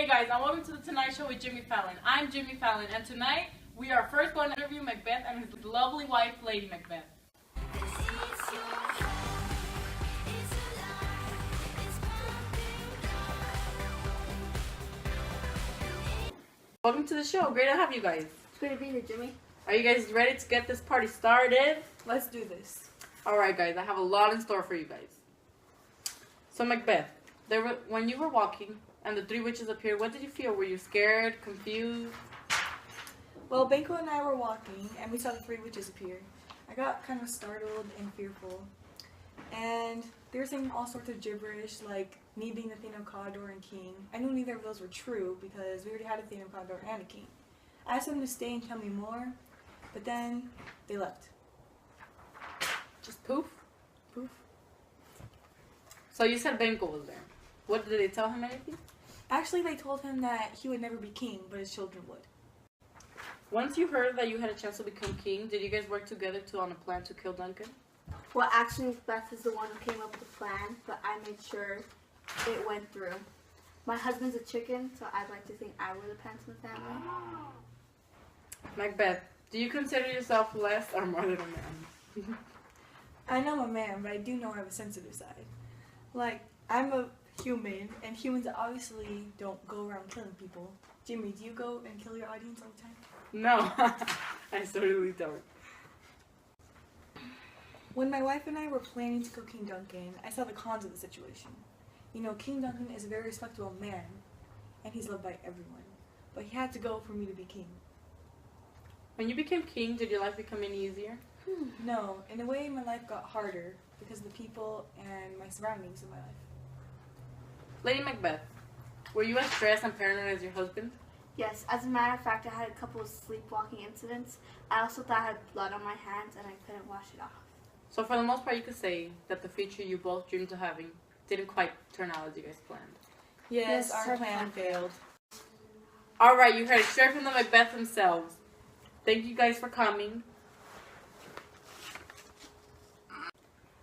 Hey guys, and welcome to the Tonight Show with Jimmy Fallon. I'm Jimmy Fallon, and tonight we are first going to interview Macbeth and his lovely wife, Lady Macbeth. Welcome to the show. Great to have you guys. It's great to be here, Jimmy. Are you guys ready to get this party started? Let's do this. Alright guys, I have a lot in store for you guys. So Macbeth, when you were walking and the three witches appeared, what did you feel? Were you scared, confused? Well, Banco and I were walking and we saw the three witches appear. I got kind of startled and fearful. And they were saying all sorts of gibberish, like me being the Thane of Cawdor and king. I knew neither of those were true because we already had a Thane of Cawdor and a king. I asked them to stay and tell me more, but then they left. Just poof? Poof. So you said Banco was there. What, did they tell him anything? Actually, they told him that he would never be king, but his children would. Once you heard that you had a chance to become king, did you guys work together on a plan to kill Duncan? Well, actually, Macbeth is the one who came up with the plan, but I made sure it went through. My husband's a chicken, so I'd like to think I were the pants in the family. Macbeth, do you consider yourself less or more than a man? I know I'm a man, but I do know I have a sensitive side. Like, I'm a human, and humans obviously don't go around killing people. Jimmy, do you go and kill your audience all the time? No, I certainly don't. When my wife and I were planning to kill King Duncan, I saw the cons of the situation. You know, King Duncan is a very respectable man, and he's loved by everyone. But he had to go for me to be king. When you became king, did your life become any easier? No, in a way my life got harder because of the people and my surroundings in my life. Lady Macbeth, were you as stressed and paranoid as your husband? Yes, as a matter of fact, I had a couple of sleepwalking incidents. I also thought I had blood on my hands and I couldn't wash it off. So for the most part, you could say that the future you both dreamed of having didn't quite turn out as you guys planned. Yes, our plan failed. Alright, you heard it straight from the Macbeth themselves. Thank you guys for coming.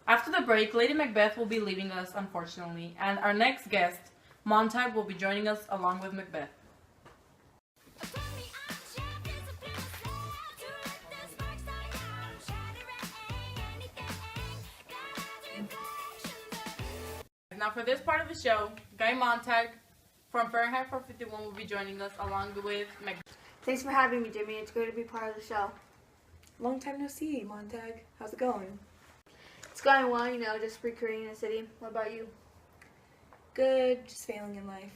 After the break, Lady Macbeth will be leaving us, unfortunately, and our next guest, Montag, will be joining us along with Macbeth. Now for this part of the show, Guy Montag from Fahrenheit 451 will be joining us along with Macbeth. Thanks for having me, Jimmy. It's great to be part of the show. Long time no see, Montag. How's it going? It's going well, you know, just recreating a city. What about you? Good, just failing in life.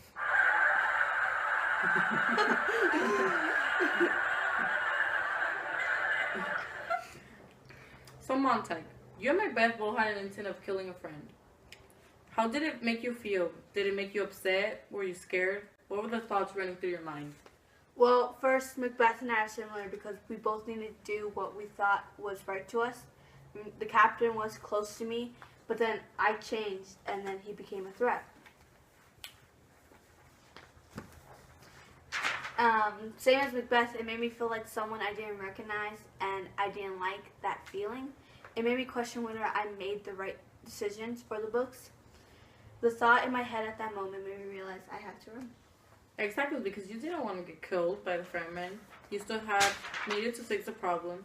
So Montag, you and Macbeth both had an intent of killing a friend. How did it make you feel? Did it make you upset? Were you scared? What were the thoughts running through your mind? Well, first, Macbeth and I are similar because we both needed to do what we thought was right to us. The captain was close to me, but then I changed, and then he became a threat. Same as Macbeth, it made me feel like someone I didn't recognize, and I didn't like that feeling. It made me question whether I made the right decisions for the books. The thought in my head at that moment made me realize I had to run. Exactly, because you didn't want to get killed by the Fremen. You still needed to fix the problem.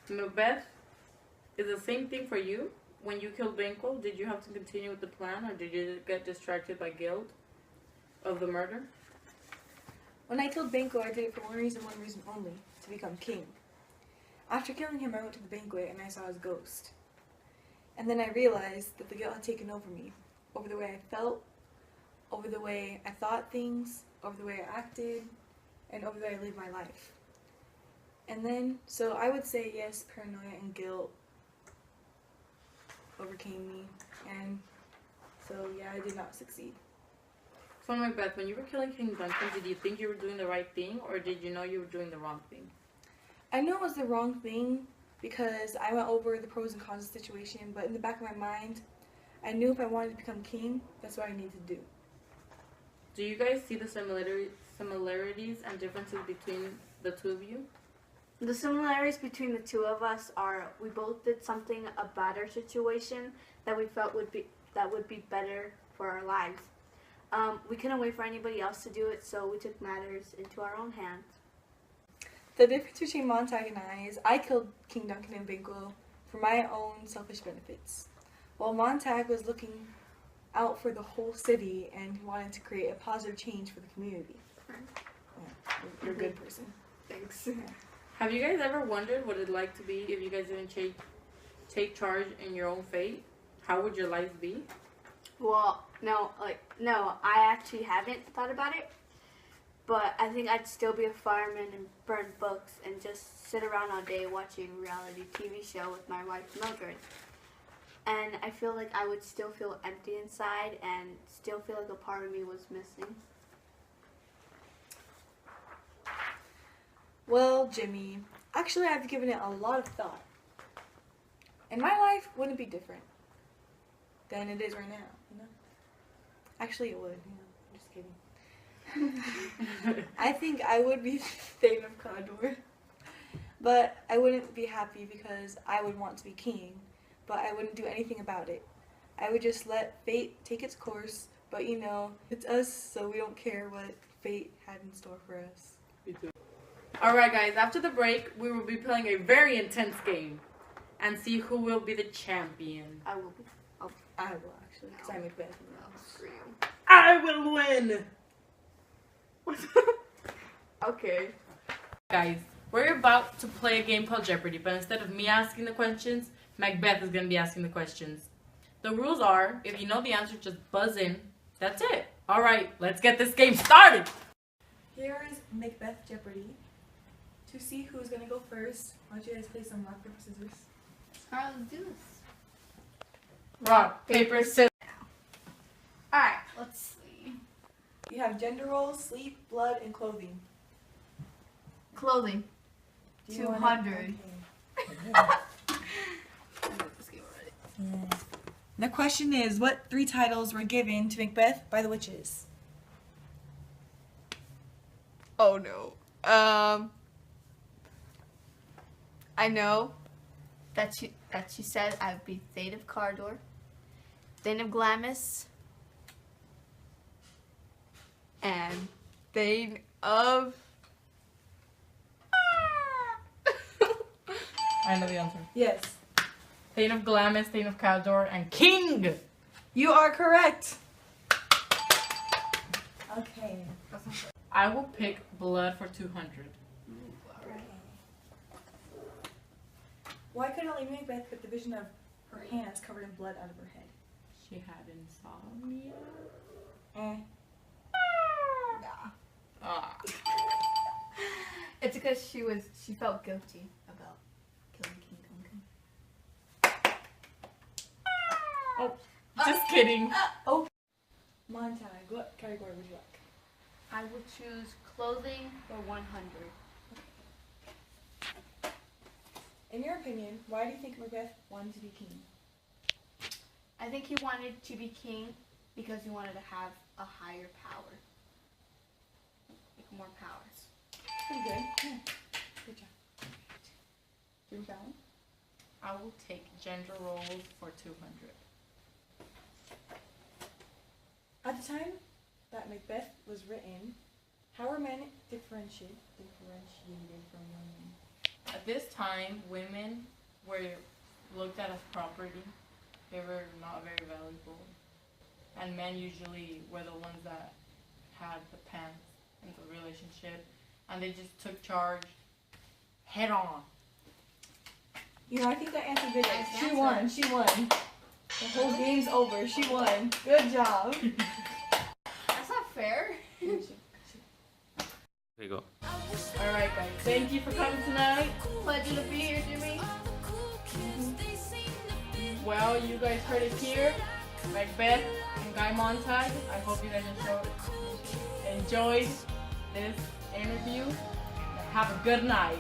Macbeth, is the same thing for you? When you killed Banquo, did you have to continue with the plan, or did you get distracted by guilt of the murder? When I killed Banco, I did it for one reason only, to become king. After killing him, I went to the banquet and I saw his ghost. And then I realized that the guilt had taken over me, over the way I felt, over the way I thought things, over the way I acted, and over the way I lived my life. And then, so I would say yes, paranoia and guilt overcame me, and so yeah, I did not succeed. So Macbeth, when you were killing King Duncan, did you think you were doing the right thing, or did you know you were doing the wrong thing? I knew it was the wrong thing because I went over the pros and cons of the situation, but in the back of my mind, I knew if I wanted to become king, that's what I needed to do. Do you guys see the similarities and differences between the two of you? The similarities between the two of us are we both did something about our situation that we felt would be better for our lives. We couldn't wait for anybody else to do it, so we took matters into our own hands. The difference between Montag and I is I killed King Duncan and Banquo for my own selfish benefits, while Montag was looking out for the whole city and wanted to create a positive change for the community. Yeah, you're a good person. Thanks. Have you guys ever wondered what it'd like to be if you guys didn't take charge in your own fate? How would your life be? Well, no, I actually haven't thought about it, but I think I'd still be a fireman and burn books and just sit around all day watching a reality TV show with my wife Mildred. And I feel like I would still feel empty inside and still feel like a part of me was missing. Well, Jimmy, actually I've given it a lot of thought. And my life wouldn't be different than it is right now, you know? Actually it would, you know, I'm just kidding. I think I would be Thane of Condor. But I wouldn't be happy because I would want to be king, but I wouldn't do anything about it. I would just let fate take its course, but you know, it's us, so we don't care what fate had in store for us. Alright guys, after the break, we will be playing a very intense game and see who will be the champion. I will be. I will actually, because I'm Macbeth. No, screw you. I will win! Okay. Guys, we're about to play a game called Jeopardy, but instead of me asking the questions, Macbeth is going to be asking the questions. The rules are, if you know the answer, just buzz in. That's it. Alright, let's get this game started! Here is Macbeth Jeopardy. To see who's going to go first, why don't you guys play some rock, paper, scissors? Alright, let's do this. Rock, paper, scissors. Alright, let's see. You have gender roles, sleep, blood, and clothing. Clothing. Do you wanna- 200. Okay. The question is, what 3 titles were given to Macbeth by the witches? Oh no. I know that she said I would be Thane of Cardor, Thane of Glamis, and Thane of. I know the answer. Yes. Thane of Glamis, Thane of Caldor, and King! You are correct. Okay. I will pick blood for 200. Why couldn't Lady Macbeth get the vision of her hands covered in blood out of her head? She had insomnia. Ah. It's because she felt guilty about killing King Duncan. Oh, just kidding. Montag, what category would you like? I will choose clothing for 100. In your opinion, why do you think Macbeth wanted to be king? I think he wanted to be king because he wanted to have a higher power. Like more powers. Pretty good. Yeah. Good job. Jim Fallon? I will take gender roles for 200. At the time that Macbeth was written, how were men differentiated from women? At this time, women were looked at as property. They were not very valuable. And men usually were the ones that had the pants in the relationship. And they just took charge head on. You know, I think that answer good. Nice She answer. won. She won. The whole game's over. She won. Good job. That's not fair. Here you go. Alright guys, thank you for coming tonight. Pleasure to be here, Jimmy. Well, you guys heard it here. Macbeth and Guy Montag. I hope you guys enjoyed this interview. Have a good night.